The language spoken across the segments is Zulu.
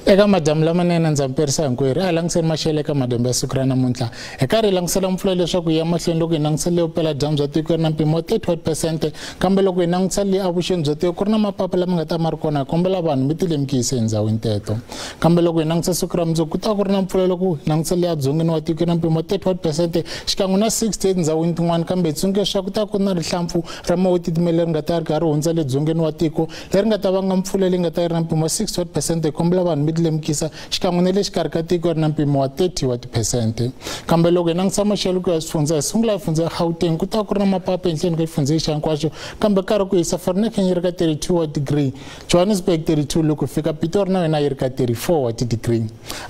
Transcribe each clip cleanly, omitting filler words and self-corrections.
Eka madam lamanene ndza mperisa hinkwerhu a langiseni maxelo eka madembe ya siku ra namuntlha hi karhi hi langisela mpfula leswaku hi ya mahlweni loko hi langisela vupela dyambu bya tiko ri na mpimo wa 31%, kambe loko hi langisela le avuxeni bya tiko ku ri na mapapa lama nga ta ma ri kona hi kombela vanhu mi ti lemukise endhawini teto. Kambe loko hi langisa siku ra mundzuku ku ta ku ri na mpfula loko hi langisela le adzongeni wa tiko ri na mpimo wa 31% xikan'we na 68 ndhawini tin'wana, kambe hi tsundzuke leswaku ku ta ku ri na rihlampfu ra mawetitimeli leri nga ta ri karhi hundza le dzongeni wa tiko leri nga ta vanga mpfula leyi nga ta ri na mpimo wa 60% hi kombela vanhu mi ti lemukisa xikan'we na le xikarhi ka tiko ri na mpimo wa 30%. Kambe loko hi langisa maxelo ku ya swifundza hi sungula hi fundza Gauteng ku ta ku ri na mapapa ehenhleni ka xifundza xa hinkwaxo, kambe karhi ku hisa Vereeniging yi ri ka 32 wa degree, Johannesburg 32, loko fika Pitori na yona yi ri ka 34 wa degree.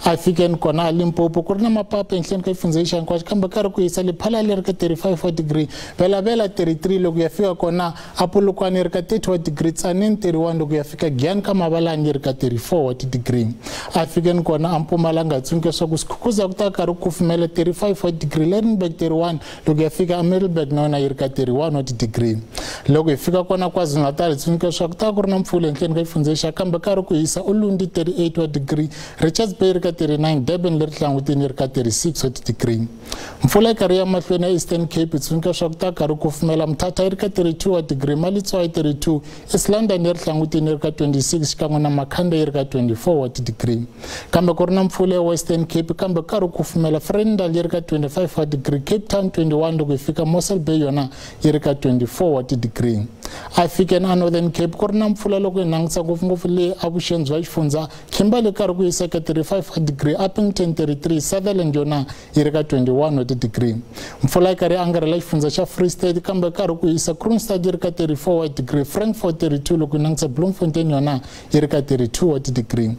A fikeni kona Limpopo ku ri na mapapa ehenhleni ka xifundza xa hinkwaxo, kambe karhi ku hisa Lephala leri ka 35 wa degree, Bela 33 loko ya fika kona a Polokwane yi ri ka 30 wa degree, Tzaneen 31 loko ya fika Giyani ka Mabalani yi ri ka 34 wa degree. A fikeni kona a Mpumalanga tsundzuka leswaku Skukuza ku ta karhi ku kufumela 35 wa degree, Lydenburg 31 loko ya fika a Middelburg na yona yi ri ka 31 wa degree. Loko hi fika kona KwaZulu-Natal tsundzuka leswaku ku ta ku ri na mpfula ehenhleni ka xifundza xa, kambe karhi ku hisa Ulundi 38 wa degree, Richards Bay yi ri ka 39, Durban leri hlangutini yi ri ka 36 wa degree. Mpfula yi karhi ya mahlweni ya Eastern Cape tsundzuka leswaku ku ta karhi ku kufumela Mthatha yi ri ka 32 wa degree, Malitswayi 32, East London yi ri hlangutini yi ri ka 26 xikan'we na Makhanda yi ri ka 24 wa degree. Kambe ku ri na mpfula ya Western Cape kambe karhi ku kufumela Vredendal yi ri ka 25 wa degree, Cape Town 21 loko hi fika Mossel Bay yona yi ri ka 24 wa degree. A fikeni a Northern Cape ku ri na mpfula loko hi langutisa ngopfungopfu le avuxeni bya xifundza, Kimberley karhi ku hisa ka 35 wa degree, Upington 33, Sutherland yona yi ri ka 21 wa degree. Mpfula yi karhi angarhela xifundza xa Free State kambe karhi ku hisa Kroonstad yi ri ka 34 wa degree, Frankfurt 32 loko hi langutisa Bloemfontein yona yi ri ka 32 wa degree.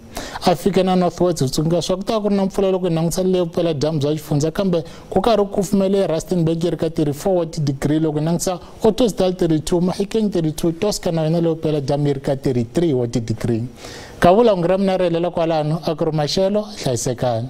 A fikeni a North West tsundzuka leswaku ku ta ku ri na mpfula loko hi langutisa le vupela dyambu bya xifundza, kambe ku karhi ku kufumela Rustenburg yi ri ka 34 wa degree, loko hi langutisa Ottosdal 32, Mahikeng 32, Tosca na yona le vupela dyambu yi ri ka 33 wa degree. Ka vulawuri ra mina ri helela kwalano a ku ri maxelo hlayisekani.